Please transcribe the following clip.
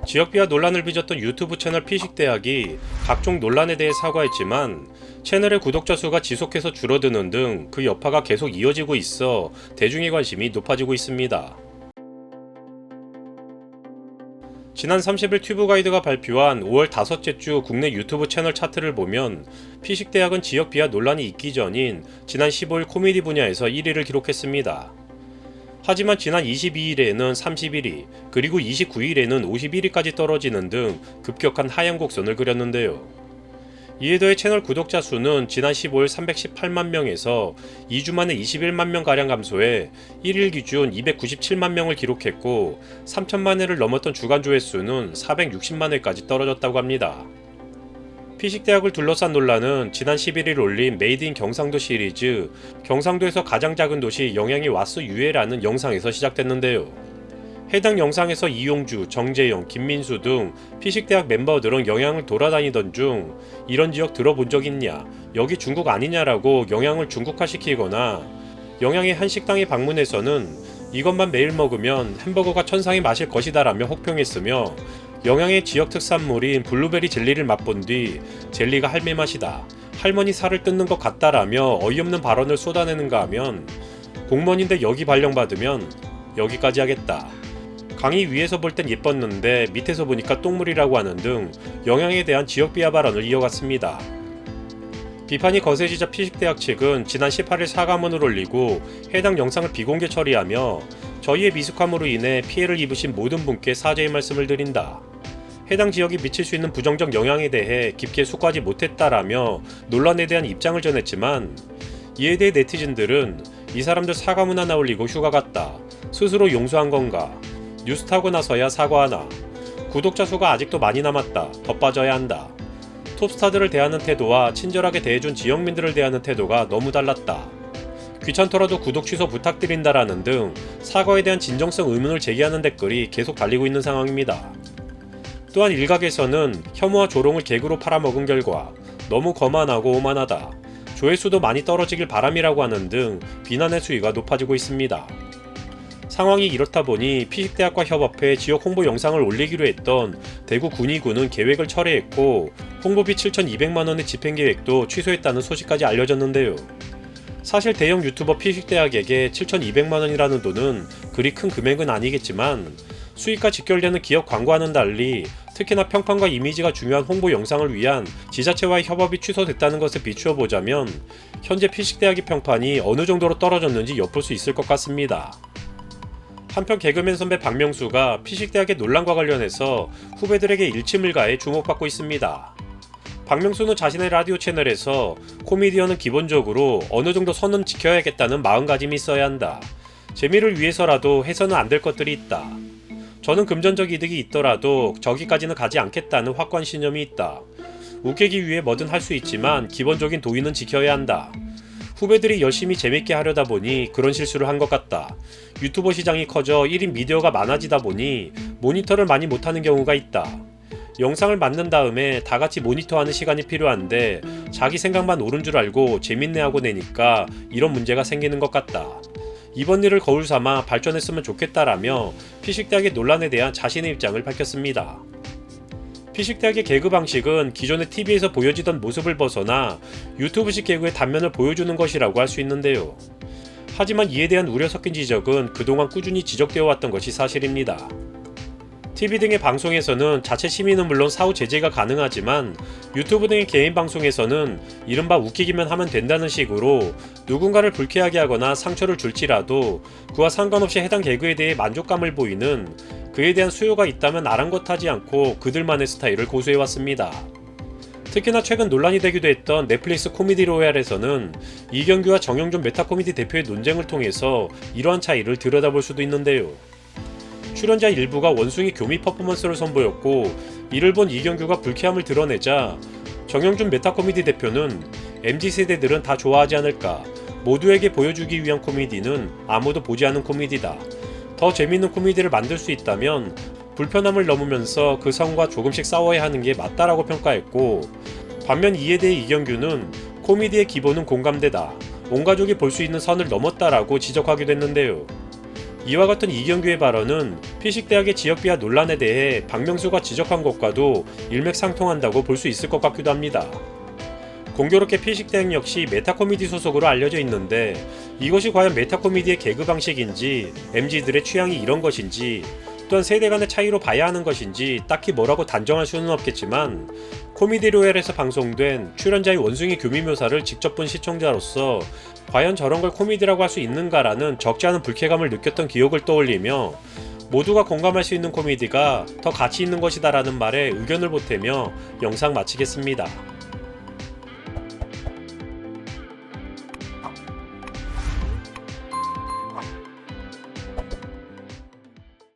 지역비하 논란을 빚었던 유튜브 채널 피식대학이 각종 논란에 대해 사과했지만 채널의 구독자 수가 지속해서 줄어드는 등 그 여파가 계속 이어지고 있어 대중의 관심이 높아지고 있습니다. 지난 30일 튜브가이드가 발표한 5월 다섯째 주 국내 유튜브 채널 차트를 보면 피식대학은 지역비하 논란이 있기 전인 지난 15일 코미디 분야에서 1위를 기록했습니다. 하지만 지난 22일에는 31위, 그리고 29일에는 51위까지 떨어지는 등 급격한 하향 곡선을 그렸는데요. 이에 더해 채널 구독자 수는 지난 15일 318만 명에서 2주 만에 21만 명가량 감소해 1일 기준 297만 명을 기록했고 3천만 회를 넘었던 주간 조회수는 460만 회까지 떨어졌다고 합니다. 피식대학을 둘러싼 논란은 지난 11일 올린 메이드 인 경상도 시리즈 경상도에서 가장 작은 도시 영양이 왓소 유에라는 영상에서 시작됐는데요. 해당 영상에서 이용주, 정재영, 김민수 등 피식대학 멤버들은 영양을 돌아다니던 중 이런 지역 들어본 적 있냐, 여기 중국 아니냐라고 영양을 중국화시키거나 영양의 한 식당에 방문해서는 이것만 매일 먹으면 햄버거가 천상의 맛일 것이다라며 혹평했으며 영양의 지역 특산물인 블루베리 젤리를 맛본 뒤 젤리가 할매 맛이다, 할머니 살을 뜯는 것 같다라며 어이없는 발언을 쏟아내는가 하면 공무원인데 여기 발령받으면 여기까지 하겠다, 강의 위에서 볼 땐 예뻤는데 밑에서 보니까 똥물이라고 하는 등 영양에 대한 지역 비하 발언을 이어갔습니다. 비판이 거세지자 피식대학 측은 지난 18일 사과문을 올리고 해당 영상을 비공개 처리하며 저희의 미숙함으로 인해 피해를 입으신 모든 분께 사죄의 말씀을 드린다, 해당 지역이 미칠 수 있는 부정적 영향에 대해 깊게 숙고하지 못했다라며 논란에 대한 입장을 전했지만 이에 대해 네티즌들은 이 사람들 사과문 하나 올리고 휴가 갔다, 스스로 용서한 건가, 뉴스 타고 나서야 사과하나, 구독자 수가 아직도 많이 남았다, 더 빠져야 한다, 톱스타들을 대하는 태도와 친절하게 대해준 지역민들을 대하는 태도가 너무 달랐다, 귀찮더라도 구독 취소 부탁드린다라는 등 사과에 대한 진정성 의문을 제기하는 댓글이 계속 달리고 있는 상황입니다. 또한 일각에서는 혐오와 조롱을 개그로 팔아먹은 결과 너무 거만하고 오만하다, 조회수도 많이 떨어지길 바람이라고 하는 등 비난의 수위가 높아지고 있습니다. 상황이 이렇다 보니 피식대학과 협업해 지역 홍보 영상을 올리기로 했던 대구 군위군은 계획을 철회했고 홍보비 7,200만원의 집행계획도 취소했다는 소식까지 알려졌는데요. 사실 대형 유튜버 피식대학에게 7,200만원이라는 돈은 그리 큰 금액은 아니겠지만 수익과 직결되는 기업 광고와는 달리 특히나 평판과 이미지가 중요한 홍보 영상을 위한 지자체와의 협업이 취소됐다는 것을 비추어 보자면 현재 피식대학의 평판이 어느 정도로 떨어졌는지 엿볼 수 있을 것 같습니다. 한편 개그맨 선배 박명수가 피식대학의 논란과 관련해서 후배들에게 일침을 가해 주목받고 있습니다. 박명수는 자신의 라디오 채널에서 코미디언은 기본적으로 어느 정도 선은 지켜야겠다는 마음가짐이 있어야 한다, 재미를 위해서라도 해서는 안 될 것들이 있다, 저는 금전적 이득이 있더라도 저기까지는 가지 않겠다는 확고한 신념이 있다, 웃기기 위해 뭐든 할 수 있지만 기본적인 도의는 지켜야 한다, 후배들이 열심히 재밌게 하려다 보니 그런 실수를 한 것 같다, 유튜버 시장이 커져 1인 미디어가 많아지다 보니 모니터를 많이 못하는 경우가 있다, 영상을 만든 다음에 다같이 모니터하는 시간이 필요한데 자기 생각만 옳은 줄 알고 재밌네 하고 내니까 이런 문제가 생기는 것 같다, 이번 일을 거울 삼아 발전했으면 좋겠다라며 피식대학의 논란에 대한 자신의 입장을 밝혔습니다. 피식대학의 개그 방식은 기존의 TV에서 보여지던 모습을 벗어나 유튜브식 개그의 단면을 보여주는 것이라고 할 수 있는데요. 하지만 이에 대한 우려 섞인 지적은 그동안 꾸준히 지적되어 왔던 것이 사실입니다. TV 등의 방송에서는 자체 심의는 물론 사후 제재가 가능하지만 유튜브 등의 개인 방송에서는 이른바 웃기기만 하면 된다는 식으로 누군가를 불쾌하게 하거나 상처를 줄지라도 그와 상관없이 해당 개그에 대해 만족감을 보이는, 그에 대한 수요가 있다면 아랑곳하지 않고 그들만의 스타일을 고수해왔습니다. 특히나 최근 논란이 되기도 했던 넷플릭스 코미디 로얄에서는 이경규와 정영준 메타코미디 대표의 논쟁을 통해서 이러한 차이를 들여다볼 수도 있는데요. 출연자 일부가 원숭이 교미 퍼포먼스를 선보였고 이를 본 이경규가 불쾌함을 드러내자 정영준 메타코미디 대표는 MZ세대들은 다 좋아하지 않을까, 모두에게 보여주기 위한 코미디는 아무도 보지 않은 코미디다, 더 재밌는 코미디를 만들 수 있다면 불편함을 넘으면서 그 선과 조금씩 싸워야 하는 게 맞다라고 평가했고, 반면 이에 대해 이경규는 코미디의 기본은 공감대다, 온 가족이 볼 수 있는 선을 넘었다라고 지적하기도 했는데요. 이와 같은 이경규의 발언은 피식대학의 지역비하 논란에 대해 박명수가 지적한 것과도 일맥상통한다고 볼 수 있을 것 같기도 합니다. 공교롭게 피식대학 역시 메타코미디 소속으로 알려져 있는데 이것이 과연 메타코미디의 개그 방식인지 MZ들의 취향이 이런 것인지 또한 세대 간의 차이로 봐야 하는 것인지 딱히 뭐라고 단정할 수는 없겠지만 코미디 로얄에서 방송된 출연자의 원숭이 교미 묘사를 직접 본 시청자로서 과연 저런 걸 코미디라고 할 수 있는가라는 적지 않은 불쾌감을 느꼈던 기억을 떠올리며 모두가 공감할 수 있는 코미디가 더 가치 있는 것이다라는 말에 의견을 보태며 영상 마치겠습니다.